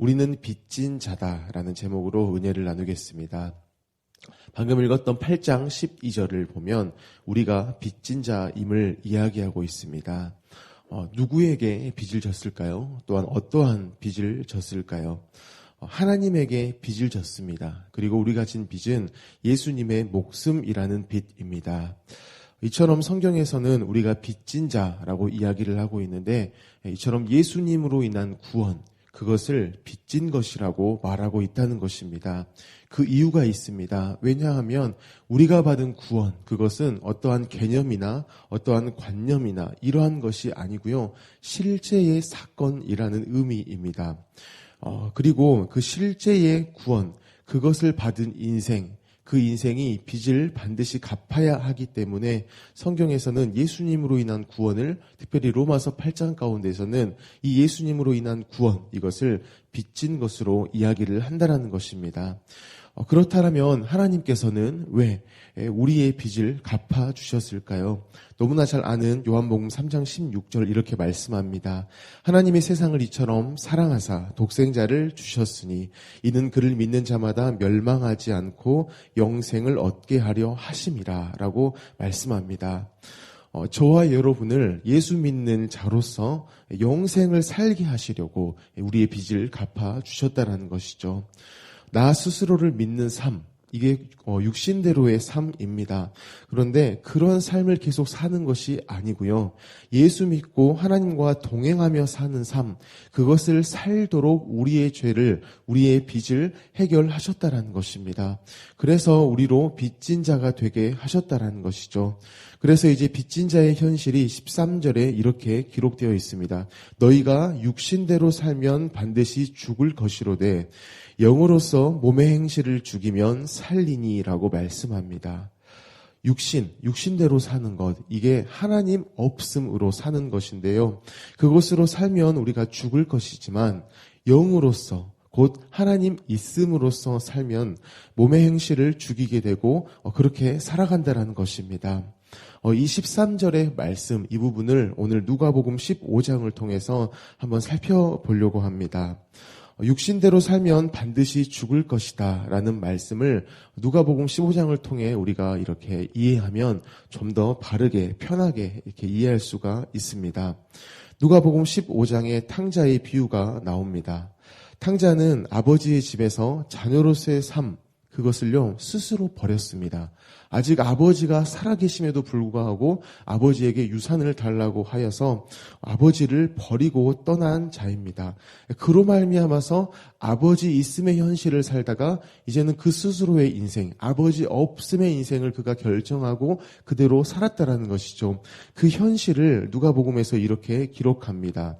우리는 빚진 자다라는 제목으로 은혜를 나누겠습니다. 방금 읽었던 8장 12절을 보면 우리가 빚진 자임을 이야기하고 있습니다. 누구에게 빚을 졌을까요? 또한 어떠한 빚을 졌을까요? 하나님에게 빚을 졌습니다. 그리고 우리가 진 빚은 예수님의 목숨이라는 빚입니다. 이처럼 성경에서는 우리가 빚진 자라고 이야기를 하고 있는데, 이처럼 예수님으로 인한 구원, 그것을 빚진 것이라고 말하고 있다는 것입니다. 그 이유가 있습니다. 왜냐하면 우리가 받은 구원, 그것은 어떠한 개념이나 어떠한 관념이나 이러한 것이 아니고요, 실제의 사건이라는 의미입니다. 그리고 그 실제의 구원, 그것을 받은 인생, 그 인생이 빚을 반드시 갚아야 하기 때문에 성경에서는 예수님으로 인한 구원을, 특별히 로마서 8장 가운데서는 이 예수님으로 인한 구원, 이것을 빚진 것으로 이야기를 한다는 것입니다. 그렇다면 하나님께서는 왜 우리의 빚을 갚아주셨을까요? 너무나 잘 아는 요한복음 3장 16절 이렇게 말씀합니다. 하나님이 세상을 이처럼 사랑하사 독생자를 주셨으니 이는 그를 믿는 자마다 멸망하지 않고 영생을 얻게 하려 하심이라 라고 말씀합니다. 저와 여러분을 예수 믿는 자로서 영생을 살게 하시려고 우리의 빚을 갚아주셨다는 것이죠. 나 스스로를 믿는 삶, 이게 육신대로의 삶입니다. 그런데 그런 삶을 계속 사는 것이 아니고요, 예수 믿고 하나님과 동행하며 사는 삶, 그것을 살도록 우리의 죄를, 우리의 빚을 해결하셨다라는 것입니다. 그래서 우리로 빚진 자가 되게 하셨다라는 것이죠. 그래서 이제 빚진 자의 현실이 13절에 이렇게 기록되어 있습니다. 너희가 육신대로 살면 반드시 죽을 것이로되 영으로서 몸의 행실을 죽이면 살리니라고 말씀합니다. 육신대로 사는 것, 이게 하나님 없음으로 사는 것인데요. 그것으로 살면 우리가 죽을 것이지만 영으로서, 곧 하나님 있음으로써 살면 몸의 행실을 죽이게 되고 그렇게 살아간다는 것입니다. 이 13절의 말씀, 이 부분을 오늘 누가복음 15장을 통해서 한번 살펴보려고 합니다. 육신대로 살면 반드시 죽을 것이다 라는 말씀을 누가복음 15장을 통해 우리가 이렇게 이해하면 좀 더 바르게, 편하게 이렇게 이해할 수가 있습니다. 누가복음 15장에 탕자의 비유가 나옵니다. 탕자는 아버지의 집에서 자녀로서의 삶, 그것을요 스스로 버렸습니다. 아직 아버지가 살아계심에도 불구하고 아버지에게 유산을 달라고 하여서 아버지를 버리고 떠난 자입니다. 그로 말미암아서 아버지 있음의 현실을 살다가 이제는 그 스스로의 인생, 아버지 없음의 인생을 그가 결정하고 그대로 살았다라는 것이죠. 그 현실을 누가복음에서 이렇게 기록합니다.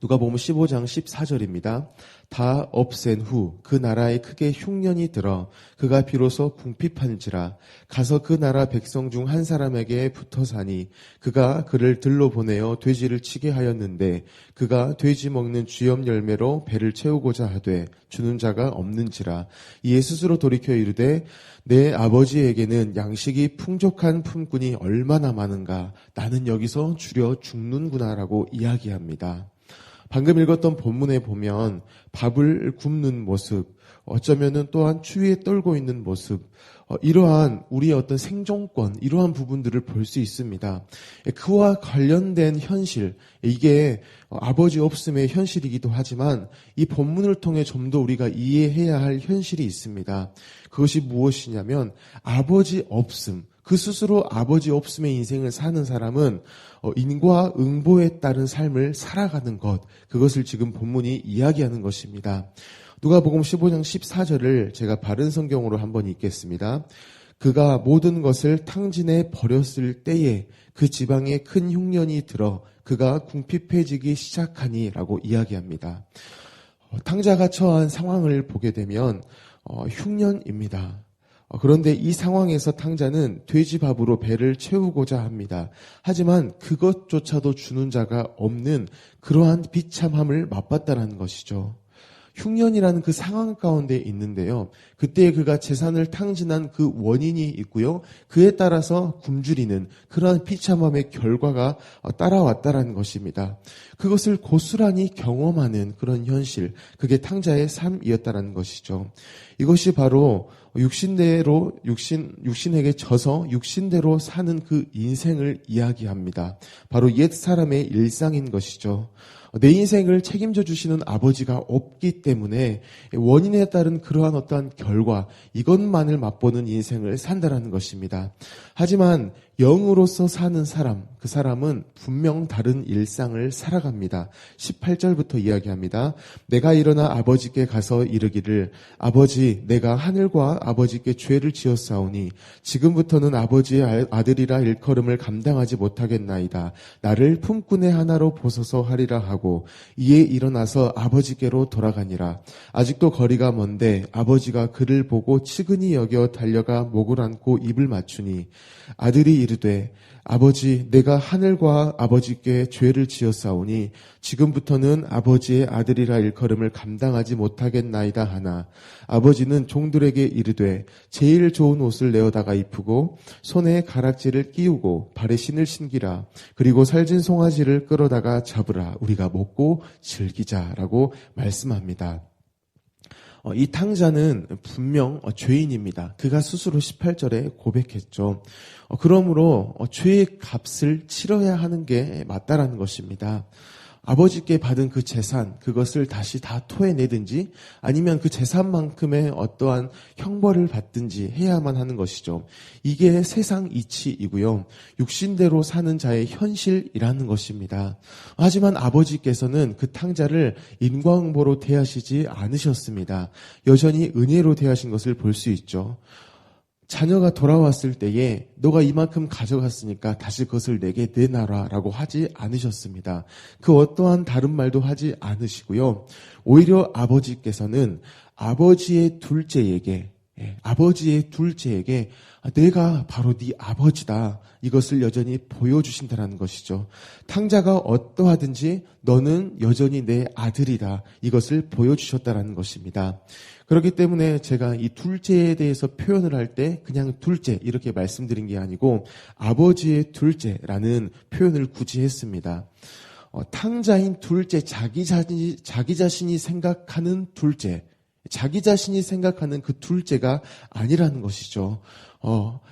누가복음 15장 14절입니다. 다 없앤 후 그 나라에 크게 흉년이 들어 그가 비로소 궁핍한지라 가서 그 나라 백성 중 한 사람에게 붙어 사니 그가 그를 들러 보내어 돼지를 치게 하였는데 그가 돼지 먹는 쥐염 열매로 배를 채우고자 하되 주는 자가 없는지라 이에 스스로 돌이켜 이르되 내 아버지에게는 양식이 풍족한 품꾼이 얼마나 많은가 나는 여기서 주려 죽는구나라고 이야기합니다. 방금 읽었던 본문에 보면 밥을 굽는 모습, 어쩌면은 또한 추위에 떨고 있는 모습, 이러한 우리의 어떤 생존권, 이러한 부분들을 볼 수 있습니다. 그와 관련된 현실, 이게 아버지 없음의 현실이기도 하지만 이 본문을 통해 좀 더 우리가 이해해야 할 현실이 있습니다. 그것이 무엇이냐면 아버지 없음, 그 스스로 아버지 없음의 인생을 사는 사람은 인과응보에 따른 삶을 살아가는 것, 그것을 지금 본문이 이야기하는 것입니다. 누가복음 15장 14절을 제가 바른 성경으로 한번 읽겠습니다. 그가 모든 것을 탕진해 버렸을 때에 그 지방에 큰 흉년이 들어 그가 궁핍해지기 시작하니라고 이야기합니다. 탕자가 처한 상황을 보게 되면 흉년입니다. 그런데 이 상황에서 탕자는 돼지밥으로 배를 채우고자 합니다. 하지만 그것조차도 주는 자가 없는 그러한 비참함을 맛봤다는 것이죠. 흉년이라는 그 상황 가운데 있는데요. 그때 그가 재산을 탕진한 그 원인이 있고요. 그에 따라서 굶주리는 그러한 비참함의 결과가 따라왔다라는 것입니다. 그것을 고스란히 경험하는 그런 현실, 그게 탕자의 삶이었다라는 것이죠. 이것이 바로 육신에게 져서 육신대로 사는 그 인생을 이야기합니다. 바로 옛 사람의 일상인 것이죠. 내 인생을 책임져 주시는 아버지가 없기 때문에 원인에 따른 그러한 어떠한 결과, 이것만을 맛보는 인생을 산다라는 것입니다. 하지만 영으로서 사는 사람, 그 사람은 분명 다른 일상을 살아갑니다. 18절부터 이야기합니다. 내가 일어나 아버지께 가서 이르기를 아버지 내가 하늘과 아버지께 죄를 지었사오니 지금부터는 아버지의 아들이라 일컬음을 감당하지 못하겠나이다. 나를 품꾼의 하나로 보소서 하리라 하고 이에 일어나서 아버지께로 돌아가니라. 아직도 거리가 먼데 아버지가 그를 보고 치근히 여겨 달려가 목을 안고 입을 맞추니 아들이 이르되 아버지 내가 하늘과 아버지께 죄를 지었사오니 지금부터는 아버지의 아들이라 일컬음을 감당하지 못하겠나이다 하나 아버지는 종들에게 이르되 제일 좋은 옷을 내어다가 입히고 손에 가락지를 끼우고 발에 신을 신기라. 그리고 살진 송아지를 끌어다가 잡으라. 우리가 먹고 즐기자라고 말씀합니다. 이 탕자는 분명 죄인입니다. 그가 스스로 18절에 고백했죠. 그러므로 죄의 값을 치러야 하는 게 맞다라는 것입니다. 아버지께 받은 그 재산, 그것을 다시 다 토해내든지 아니면 그 재산만큼의 어떠한 형벌을 받든지 해야만 하는 것이죠. 이게 세상 이치이고요. 육신대로 사는 자의 현실이라는 것입니다. 하지만 아버지께서는 그 탕자를 인과응보로 대하시지 않으셨습니다. 여전히 은혜로 대하신 것을 볼 수 있죠. 자녀가 돌아왔을 때에 너가 이만큼 가져갔으니까 다시 그것을 내게 내놔라라고 하지 않으셨습니다. 그 어떠한 다른 말도 하지 않으시고요. 오히려 아버지께서는 아버지의 둘째에게 내가 바로 네 아버지다. 이것을 여전히 보여주신다는 것이죠. 탕자가 어떠하든지 너는 여전히 내 아들이다. 이것을 보여주셨다는 것입니다. 그렇기 때문에 제가 이 둘째에 대해서 표현을 할 때 그냥 둘째 이렇게 말씀드린 게 아니고 아버지의 둘째라는 표현을 굳이 했습니다. 탕자인 둘째, 자기 자신이 생각하는 둘째, 자기 자신이 생각하는 그 둘째가 아니라는 것이죠.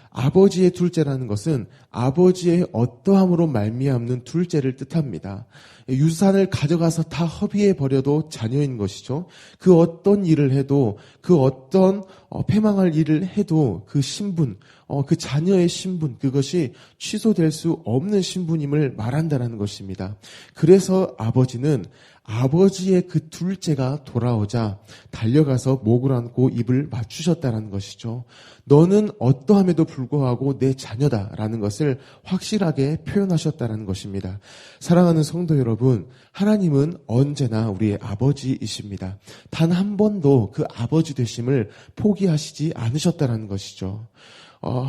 아버지의 둘째라는 것은 아버지의 어떠함으로 말미암는 둘째를 뜻합니다. 유산을 가져가서 다 허비해 버려도 자녀인 것이죠. 그 어떤 일을 해도 그 어떤 패망할 일을 해도 그 신분, 그 자녀의 신분, 그것이 취소될 수 없는 신분임을 말한다는 것입니다. 그래서 아버지는 아버지의 그 둘째가 돌아오자 달려가서 목을 안고 입을 맞추셨다는 것이죠. 너는 어떠함에도 불구하고 내 자녀다라는 것을 확실하게 표현하셨다는 것입니다. 사랑하는 성도 여러분, 하나님은 언제나 우리의 아버지이십니다. 단 한 번도 그 아버지 되심을 포기하시지 않으셨다는 것이죠.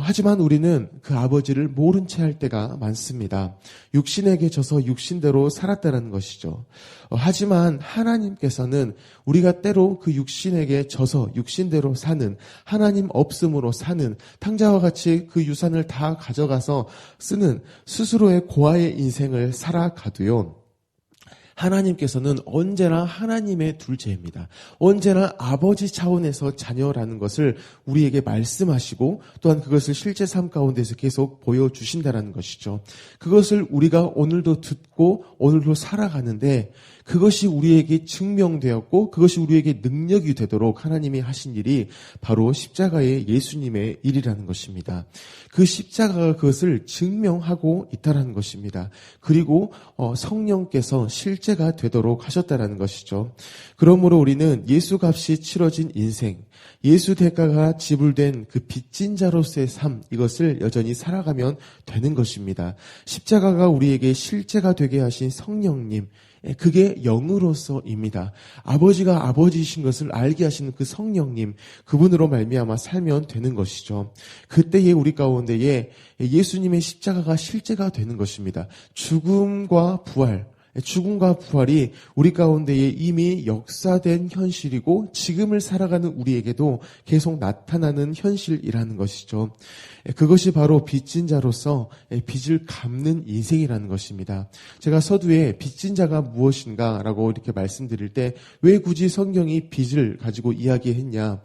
하지만 우리는 그 아버지를 모른 채 할 때가 많습니다. 육신에게 져서 육신대로 살았다는 것이죠. 하지만 하나님께서는 우리가 때로 그 육신에게 져서 육신대로 사는, 하나님 없음으로 사는, 탕자와 같이 그 유산을 다 가져가서 쓰는 스스로의 고아의 인생을 살아가도요. 하나님께서는 언제나 하나님의 둘째입니다. 언제나 아버지 차원에서 자녀라는 것을 우리에게 말씀하시고 또한 그것을 실제 삶 가운데서 계속 보여주신다는 것이죠. 그것을 우리가 오늘도 듣고 오늘도 살아가는데 그것이 우리에게 증명되었고 그것이 우리에게 능력이 되도록 하나님이 하신 일이 바로 십자가의 예수님의 일이라는 것입니다. 그 십자가가 그것을 증명하고 있다는 것입니다. 그리고 성령께서 실제가 되도록 하셨다는 것이죠. 그러므로 우리는 예수 값이 치러진 인생, 예수 대가가 지불된 그 빚진 자로서의 삶, 이것을 여전히 살아가면 되는 것입니다. 십자가가 우리에게 실제가 되게 하신 성령님, 그게 영으로서입니다. 아버지가 아버지이신 것을 알게 하시는 그 성령님, 그분으로 말미암아 살면 되는 것이죠. 그때에 우리 가운데에 예수님의 십자가가 실제가 되는 것입니다. 죽음과 부활, 죽음과 부활이 우리 가운데에 이미 역사된 현실이고 지금을 살아가는 우리에게도 계속 나타나는 현실이라는 것이죠. 그것이 바로 빚진 자로서 빚을 갚는 인생이라는 것입니다. 제가 서두에 빚진 자가 무엇인가라고 이렇게 말씀드릴 때 왜 굳이 성경이 빚을 가지고 이야기했냐?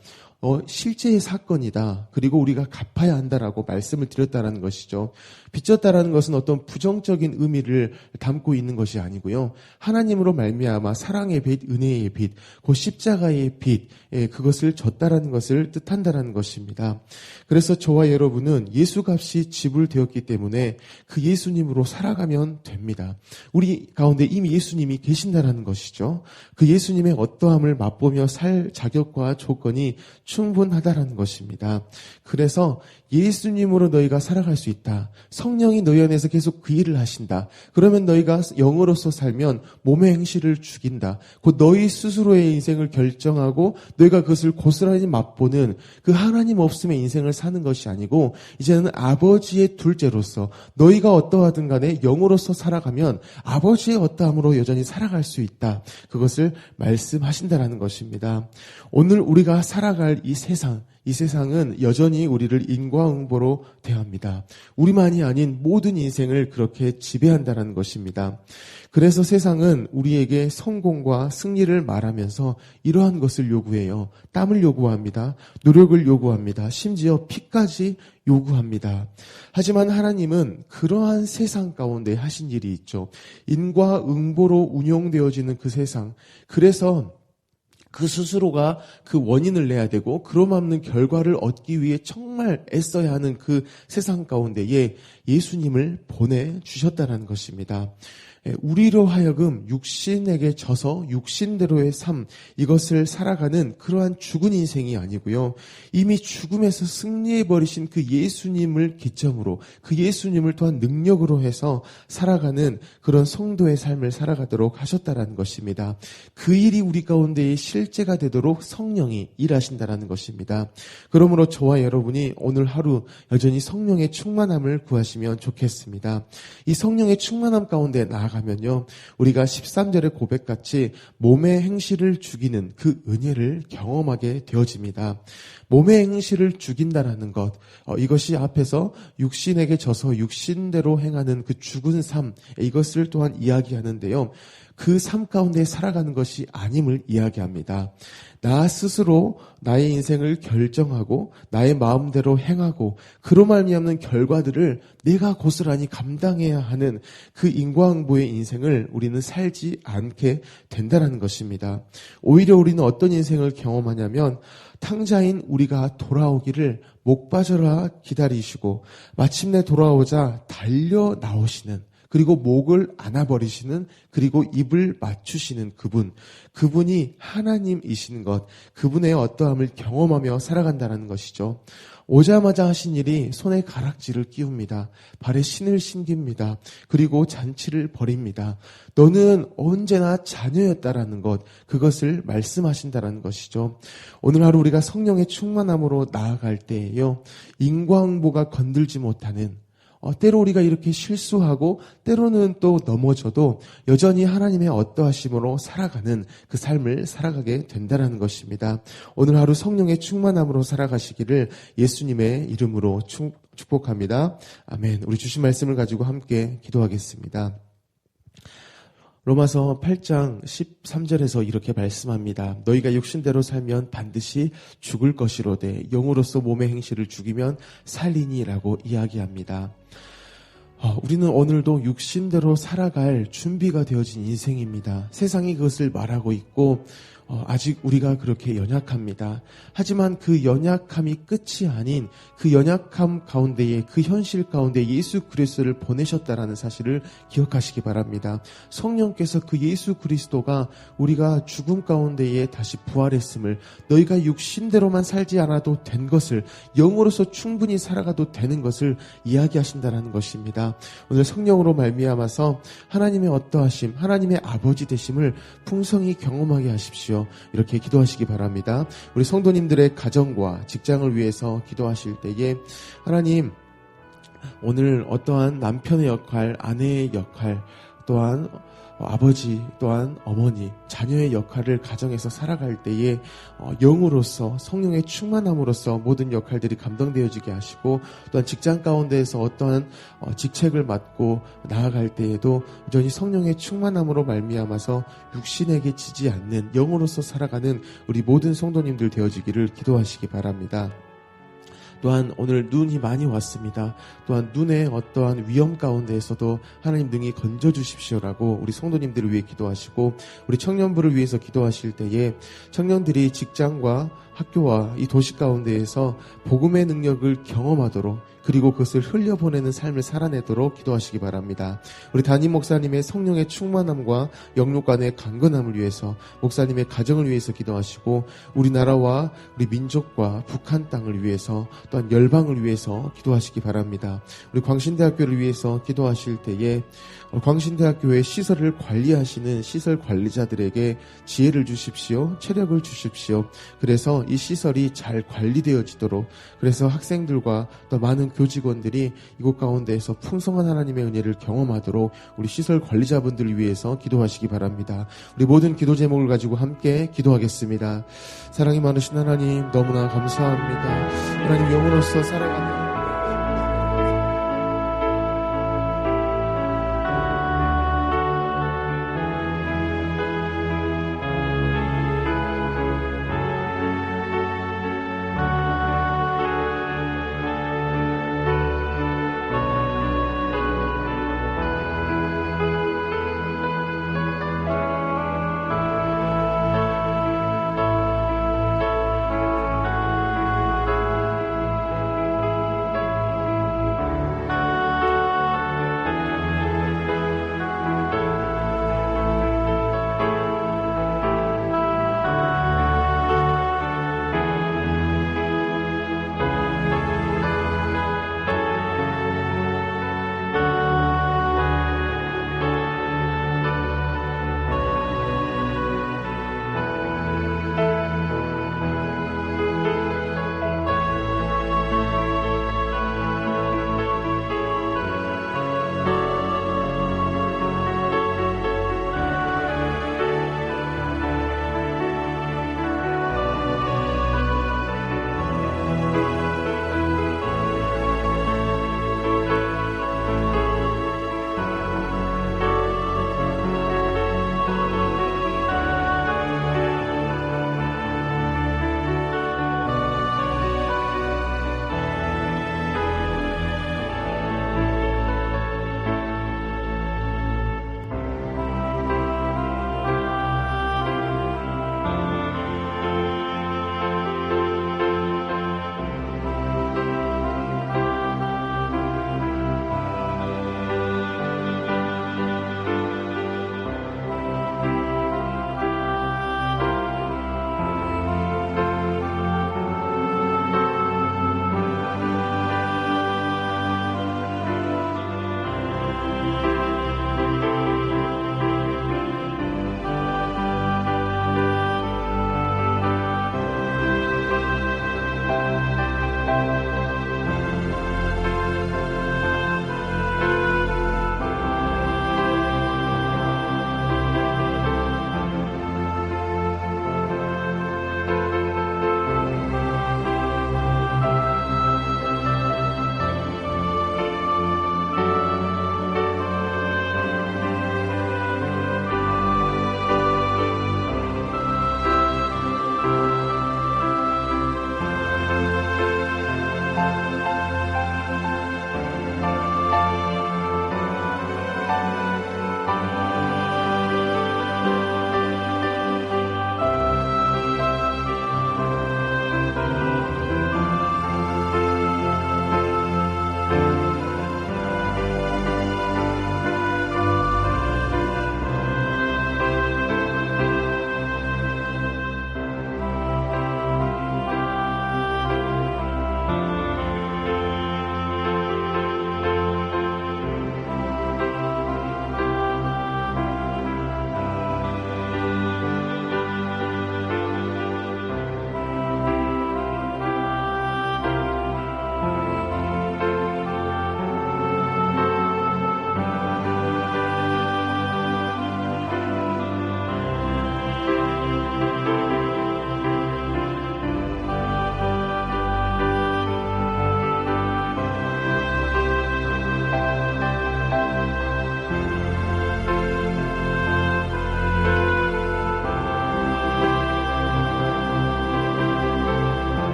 실제의 사건이다. 그리고 우리가 갚아야 한다라고 말씀을 드렸다라는 것이죠. 빚졌다라는 것은 어떤 부정적인 의미를 담고 있는 것이 아니고요. 하나님으로 말미암아 사랑의 빚, 은혜의 빚, 그 십자가의 빚, 그것을 졌다라는 것을 뜻한다라는 것입니다. 그래서 저와 여러분은 예수값이 지불되었기 때문에 그 예수님으로 살아가면 됩니다. 우리 가운데 이미 예수님이 계신다라는 것이죠. 그 예수님의 어떠함을 맛보며 살 자격과 조건이 충분하다라는 것입니다. 그래서 예수님으로 너희가 살아갈 수 있다. 성령이 너희 안에서 계속 그 일을 하신다. 그러면 너희가 영으로서 살면 몸의 행실을 죽인다. 곧 너희 스스로의 인생을 결정하고 너희가 그것을 고스란히 맛보는 그 하나님 없음의 인생을 사는 것이 아니고 이제는 아버지의 둘째로서 너희가 어떠하든 간에 영으로서 살아가면 아버지의 어떠함으로 여전히 살아갈 수 있다. 그것을 말씀하신다라는 것입니다. 오늘 우리가 살아갈 이 세상은 여전히 우리를 인과응보로 대합니다. 우리만이 아닌 모든 인생을 그렇게 지배한다는 것입니다. 그래서 세상은 우리에게 성공과 승리를 말하면서 이러한 것을 요구해요. 땀을 요구합니다. 노력을 요구합니다. 심지어 피까지 요구합니다. 하지만 하나님은 그러한 세상 가운데 하신 일이 있죠. 인과응보로 운영되어지는 그 세상. 그래서 그 스스로가 그 원인을 내야 되고 그럼없는 결과를 얻기 위해 정말 애써야 하는 그 세상 가운데에 예수님을 보내주셨다는 것입니다. 우리로 하여금 육신에게 져서 육신대로의 삶, 이것을 살아가는 그러한 죽은 인생이 아니고요. 이미 죽음에서 승리해버리신 그 예수님을 기점으로 그 예수님을 또한 능력으로 해서 살아가는 그런 성도의 삶을 살아가도록 하셨다라는 것입니다. 그 일이 우리 가운데의 실제가 되도록 성령이 일하신다라는 것입니다. 그러므로 저와 여러분이 오늘 하루 여전히 성령의 충만함을 구하시면 좋겠습니다. 이 성령의 충만함 가운데 나아가면요, 우리가 13절의 고백같이 몸의 행실을 죽이는 그 은혜를 경험하게 되어집니다. 몸의 행실을 죽인다라는 것, 이것이 앞에서 육신에게 져서 육신대로 행하는 그 죽은 삶, 이것을 또한 이야기하는데요. 그 삶 가운데 살아가는 것이 아님을 이야기합니다. 나 스스로 나의 인생을 결정하고 나의 마음대로 행하고 그로 말미암는 결과들을 내가 고스란히 감당해야 하는 그 인과응보의 인생을 우리는 살지 않게 된다는 것입니다. 오히려 우리는 어떤 인생을 경험하냐면 탕자인 우리가 돌아오기를 목 빠져라 기다리시고 마침내 돌아오자 달려 나오시는, 그리고 목을 안아버리시는, 그리고 입을 맞추시는 그분이 하나님이신 것, 그분의 어떠함을 경험하며 살아간다는 것이죠. 오자마자 하신 일이 손에 가락지를 끼웁니다. 발에 신을 신깁니다. 그리고 잔치를 벌입니다. 너는 언제나 자녀였다라는 것, 그것을 말씀하신다라는 것이죠. 오늘 하루 우리가 성령의 충만함으로 나아갈 때에요, 인과응보가 건들지 못하는, 때로 우리가 이렇게 실수하고 때로는 또 넘어져도 여전히 하나님의 어떠하심으로 살아가는 그 삶을 살아가게 된다는 것입니다. 오늘 하루 성령의 충만함으로 살아가시기를 예수님의 이름으로 축복합니다. 아멘. 우리 주신 말씀을 가지고 함께 기도하겠습니다. 로마서 8장 13절에서 이렇게 말씀합니다. 너희가 육신대로 살면 반드시 죽을 것이로되 영으로서 몸의 행실을 죽이면 살리니라고 이야기합니다. 우리는 오늘도 육신대로 살아갈 준비가 되어진 인생입니다. 세상이 그것을 말하고 있고 아직 우리가 그렇게 연약합니다. 하지만 그 연약함이 끝이 아닌 그 연약함 가운데에, 그 현실 가운데 예수 그리스도를 보내셨다라는 사실을 기억하시기 바랍니다. 성령께서 그 예수 그리스도가 우리가 죽음 가운데에 다시 부활했음을, 너희가 육신대로만 살지 않아도 된 것을, 영으로서 충분히 살아가도 되는 것을 이야기하신다라는 것입니다. 오늘 성령으로 말미암아서 하나님의 어떠하심, 하나님의 아버지 되심을 풍성히 경험하게 하십시오. 이렇게 기도하시기 바랍니다. 우리 성도님들의 가정과 직장을 위해서 기도하실 때에 하나님, 오늘 어떠한 남편의 역할, 아내의 역할, 또한 아버지 또한 어머니, 자녀의 역할을 가정에서 살아갈 때에 영으로서 성령의 충만함으로써 모든 역할들이 감당되어지게 하시고 또한 직장 가운데에서 어떠한 직책을 맡고 나아갈 때에도 여전히 성령의 충만함으로 말미암아서 육신에게 지지 않는 영으로서 살아가는 우리 모든 성도님들 되어지기를 기도하시기 바랍니다. 또한 오늘 눈이 많이 왔습니다. 또한 눈의 어떠한 위험 가운데에서도 하나님 능히 건져주십시오라고 우리 성도님들을 위해 기도하시고 우리 청년부를 위해서 기도하실 때에 청년들이 직장과 학교와 이 도시 가운데에서 복음의 능력을 경험하도록 그리고 그것을 흘려보내는 삶을 살아내도록 기도하시기 바랍니다. 우리 담임 목사님의 성령의 충만함과 영육 간의 강건함을 위해서 목사님의 가정을 위해서 기도하시고 우리나라와 우리 민족과 북한 땅을 위해서 또한 열방을 위해서 기도하시기 바랍니다. 우리 광신대학교를 위해서 기도하실 때에 광신대학교의 시설을 관리하시는 시설 관리자들에게 지혜를 주십시오. 체력을 주십시오. 그래서 이 시설이 잘 관리되어지도록 그래서 학생들과 또 많은 교직원들이 이곳 가운데에서 풍성한 하나님의 은혜를 경험하도록 우리 시설 관리자분들을 위해서 기도하시기 바랍니다. 우리 모든 기도 제목을 가지고 함께 기도하겠습니다. 사랑이 많으신 하나님 너무나 감사합니다. 하나님 영으로서 살아가는